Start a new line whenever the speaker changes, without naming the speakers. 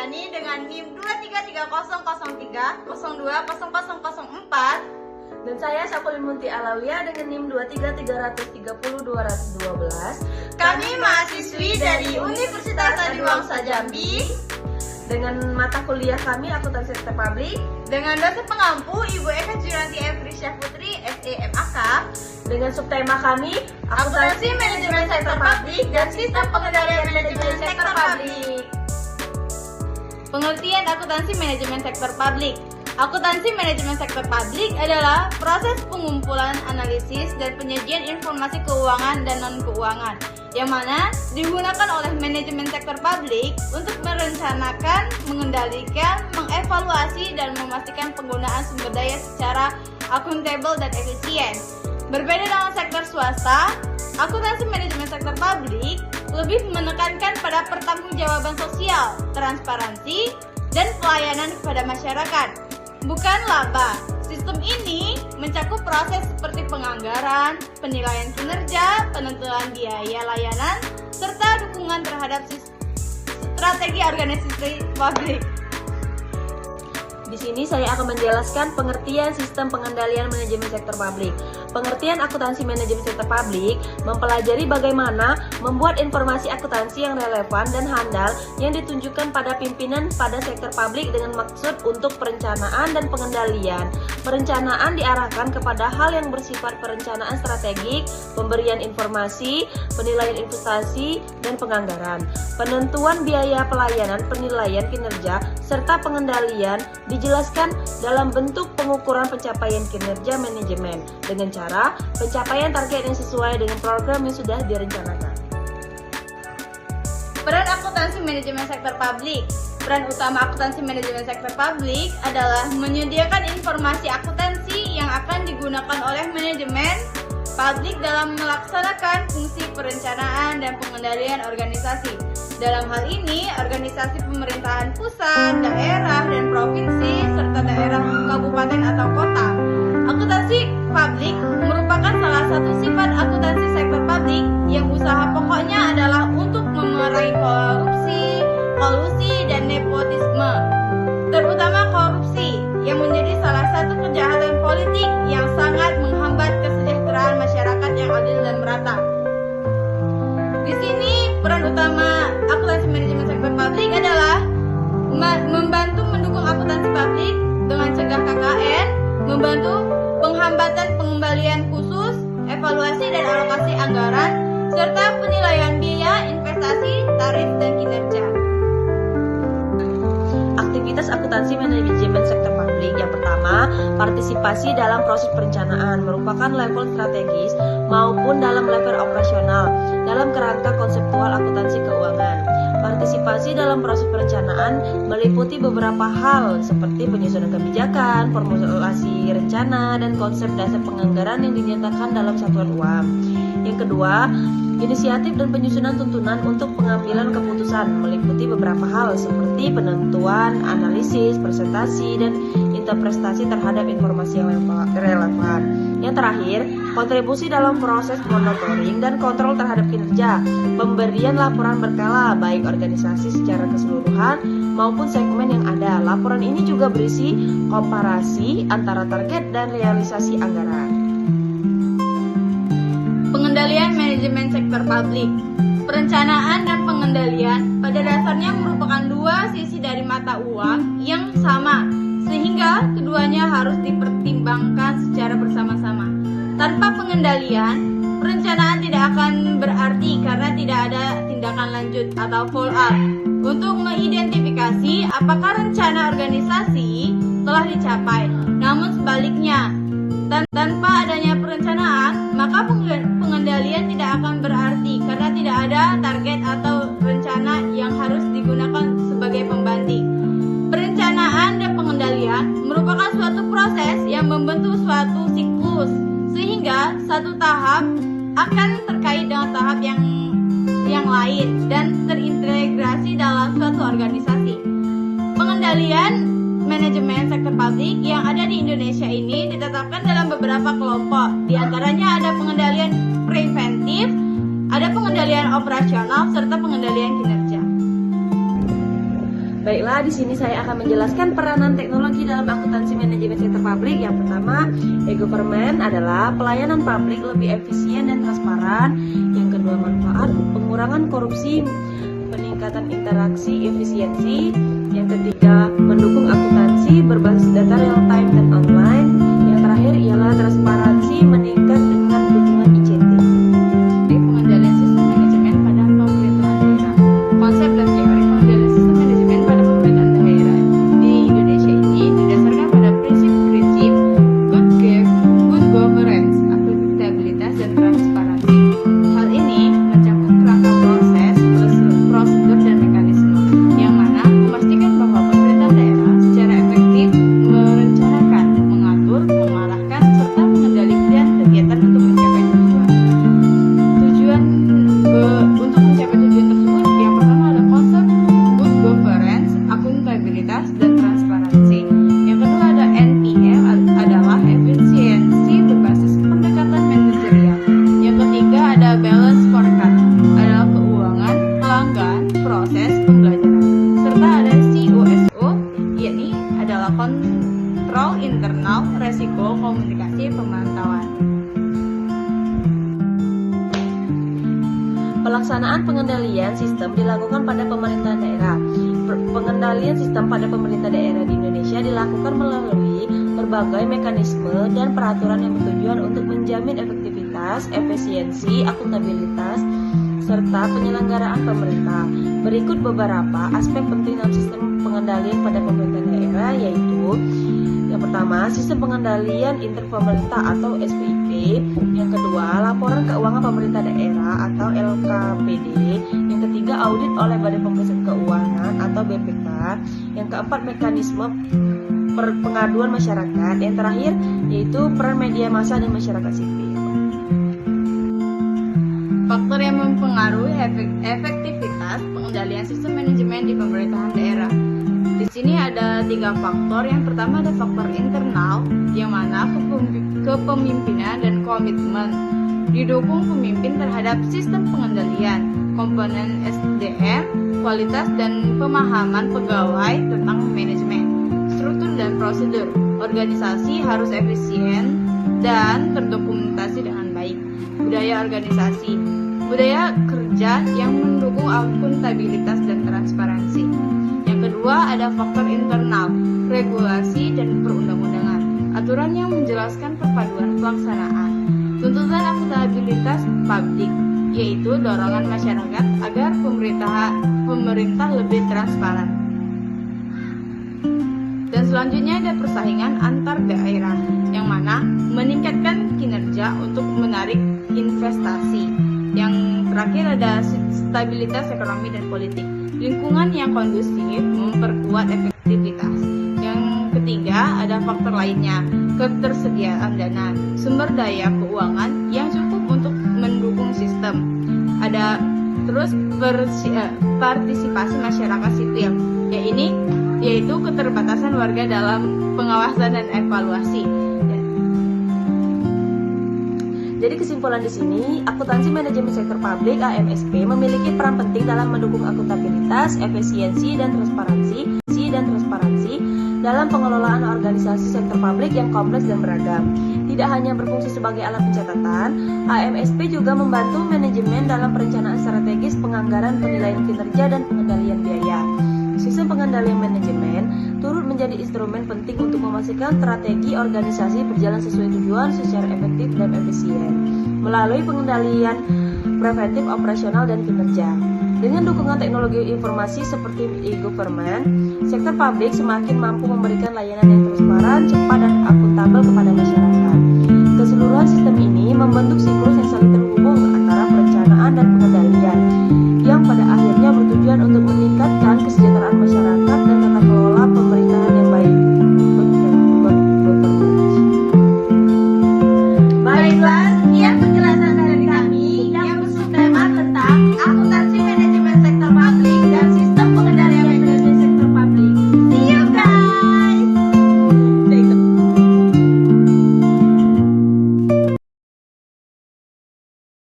Ramadhani dengan NIM 233003 020004.
Dan saya Syakulin Munti Alawiyah dengan NIM 23330 212.
Kami mahasiswi dari Universitas Adiwangsa Jambi
Dengan mata kuliah kami akuntansi sektor publik,
dengan dosen pengampu Ibu Eka Juranti Efrisya Putri SEMAK,
dengan subtema kami
akuntansi manajemen sektor publik dan sistem pengendalian manajemen sektor publik. Pengertian akuntansi manajemen sektor publik. Akuntansi manajemen sektor publik adalah proses pengumpulan, analisis, dan penyajian informasi keuangan dan non-keuangan yang mana digunakan oleh manajemen sektor publik untuk merencanakan, mengendalikan, mengevaluasi, dan memastikan penggunaan sumber daya secara akuntabel dan efisien. Berbeda dengan sektor swasta, akuntansi manajemen sektor publik lebih menekankan pada pertanggungjawaban sosial, transparansi, dan pelayanan kepada masyarakat, bukan laba. Sistem ini mencakup proses seperti penganggaran, penilaian kinerja, penentuan biaya layanan, serta dukungan terhadap strategi organisasi publik.
Di sini saya akan menjelaskan pengertian sistem pengendalian manajemen sektor publik. Pengertian akuntansi manajemen sektor publik mempelajari bagaimana membuat informasi akuntansi yang relevan dan handal yang ditunjukkan pada pimpinan pada sektor publik dengan maksud untuk perencanaan dan pengendalian. Perencanaan diarahkan kepada hal yang bersifat perencanaan strategik, pemberian informasi, penilaian investasi, dan penganggaran. Penentuan biaya pelayanan, penilaian kinerja, serta pengendalian dijelaskan dalam bentuk pengukuran pencapaian kinerja manajemen dengan cara pencapaian target yang sesuai dengan program yang sudah direncanakan.
Peran akuntansi manajemen sektor publik. Peran utama akuntansi manajemen sektor publik adalah menyediakan informasi akuntansi yang akan digunakan oleh manajemen publik dalam melaksanakan fungsi perencanaan dan pengendalian organisasi. Dalam hal ini, organisasi pemerintahan pusat, daerah, dan provinsi, serta daerah kabupaten atau kota. Akuntansi publik merupakan salah satu sifat akuntansi sektor publik yang usaha pokoknya adalah untuk memerangi korupsi, kolusi, dan nepotisme, terutama korupsi yang menjadi salah satu kejahatan politik yang sangat menghambat kesejahteraan masyarakat yang adil dan merata. Di sini peran utama akuntansi manajemen sektor publik adalah membantu mendukung akuntansi publik dengan cegah KKN, membantu penghambatan pengembalian khusus, evaluasi dan alokasi anggaran, serta penilaian biaya, investasi, tarif, dan kinerja.
Aktivitas akuntansi manajemen sektor publik. Yang pertama, partisipasi dalam proses perencanaan merupakan level strategis maupun dalam level operasional dalam kerangka konseptual akuntansi keuangan. Partisipasi dalam proses perencanaan meliputi beberapa hal seperti penyusunan kebijakan, formulasi rencana, dan konsep dasar penganggaran yang dinyatakan dalam satuan uang. Yang kedua, inisiatif dan penyusunan tuntunan untuk pengambilan keputusan meliputi beberapa hal seperti penentuan, analisis, presentasi, dan interpretasi terhadap informasi yang relevan. Yang terakhir, kontribusi dalam proses monitoring dan kontrol terhadap kinerja, pemberian laporan berkala baik organisasi secara keseluruhan maupun segmen yang ada. Laporan ini juga berisi komparasi antara target dan realisasi anggaran.
Pengendalian manajemen sektor publik. Perencanaan dan pengendalian pada dasarnya merupakan dua sisi dari mata uang yang sama, sehingga keduanya harus dipertimbangkan secara bersama-sama. Tanpa pengendalian, perencanaan tidak akan berarti karena tidak ada tindakan lanjut atau follow up untuk mengidentifikasi apakah rencana organisasi telah dicapai. Namun sebaliknya, tanpa adanya perencanaan, maka pengendalian tidak akan berarti karena tidak ada target atau rencana yang harus digunakan sebagai pembanding. Perencanaan dan pengendalian merupakan suatu proses yang membentuk suatu siklus, sehingga satu tahap akan terkait dengan tahap yang lain dan terintegrasi dalam suatu organisasi. Pengendalian manajemen sektor publik yang ada di Indonesia ini ditetapkan dalam beberapa kelompok. Di antaranya ada pengendalian preventif, ada pengendalian operasional, serta pengendalian kinerja.
Baiklah, di sini saya akan menjelaskan peranan teknologi dalam akuntansi manajemen sektor publik. Yang pertama, e-government adalah pelayanan publik lebih efisien dan transparan. Yang kedua, manfaat pengurangan korupsi, peningkatan interaksi efisiensi. Yang ketiga, mendukung akuntansi berbasis data real time dan online. Yang terakhir ialah transparansi meningkat dengan dukungan ICT.
Pengendalian sistem manajemen pada pemerintahan daerah. Konsep dan teori pengendalian sistem manajemen pada pemerintahan daerah di Indonesia ini didasarkan pada prinsip-prinsip good governance, akuntabilitas, dan transparansi. Hal ini mencakup kerangka proses, prosedur, dan mekanisme yang mana memastikan bahwa pemerintah daerah secara efektif merencanakan, mengatur, mengarahkan, serta mengendalikan kegiatan untuk mencapai tujuan. Untuk mencapai tujuan tersebut, yang pertama ada konsep good governance, akuntabilitas, dan transparansi. Yang kedua ada NPM, adalah efisiensi berbasis pendekatan manajerial. Yang ketiga ada balance scorecard, adalah keuangan, pelanggan, proses pembelajaran. Serta ada COSO, yakni adalah kontrol internal, resiko, komunikasi, pemantauan.
Pelaksanaan pengendalian sistem dilakukan pada pemerintah daerah. Pengendalian sistem pada pemerintah daerah di Indonesia dilakukan melalui berbagai mekanisme dan peraturan yang bertujuan untuk menjamin efektivitas, efisiensi, akuntabilitas, serta penyelenggaraan pemerintah. Berikut beberapa aspek penting dalam sistem pengendalian pada pemerintah daerah, yaitu yang pertama, sistem pengendalian interpemerintah atau SPIP. Yang kedua, laporan keuangan pemerintah daerah atau LKPD. Yang ketiga, audit oleh Badan Pemeriksa Keuangan atau BPK. Yang keempat, mekanisme pengaduan masyarakat. Yang terakhir, yaitu peran media massa dan masyarakat sipil.
Faktor yang mempengaruhi efektivitas pengendalian sistem manajemen di pemerintahan daerah. Di sini ada 3 faktor. Yang pertama ada faktor internal, yang mana kepemimpinan dan komitmen. Didukung pemimpin terhadap sistem pengendalian, komponen SDM, kualitas dan pemahaman pegawai tentang manajemen, struktur dan prosedur. Organisasi harus efisien dan terdokumentasi dengan baik. Budaya organisasi, budaya kerja yang mendukung akuntabilitas dan transparansi. Yang kedua ada faktor internal, regulasi dan perundang-undangan, aturan yang menjelaskan perpaduan pelaksanaan, tuntutan akuntabilitas publik, yaitu dorongan masyarakat agar pemerintah lebih transparan. Dan selanjutnya ada persaingan antar daerah, yang mana meningkatkan kinerja untuk menarik investasi. Yang terakhir ada stabilitas ekonomi dan politik, lingkungan yang kondusif memperkuat efektivitas. Yang ketiga ada faktor lainnya, ketersediaan dana, sumber daya keuangan yang cukup untuk mendukung sistem. Ada terus partisipasi masyarakat sipil, yaitu keterbatasan warga dalam pengawasan dan evaluasi.
Jadi kesimpulan di sini, akuntansi manajemen sektor publik (AMSP) memiliki peran penting dalam mendukung akuntabilitas, efisiensi dan transparansi dalam pengelolaan organisasi sektor publik yang kompleks dan beragam. Tidak hanya berfungsi sebagai alat pencatatan, AMSP juga membantu manajemen dalam perencanaan strategis, penganggaran, penilaian kinerja, dan pengendalian biaya. Sistem pengendalian manajemen turut menjadi instrumen penting untuk memastikan strategi organisasi berjalan sesuai tujuan secara efektif dan efisien melalui pengendalian preventif, operasional, dan kinerja. Dengan dukungan teknologi informasi seperti e-government, sektor publik semakin mampu memberikan layanan yang transparan, cepat, dan akuntabel kepada masyarakat. Keseluruhan sistem ini membentuk siklus yang saling terhubung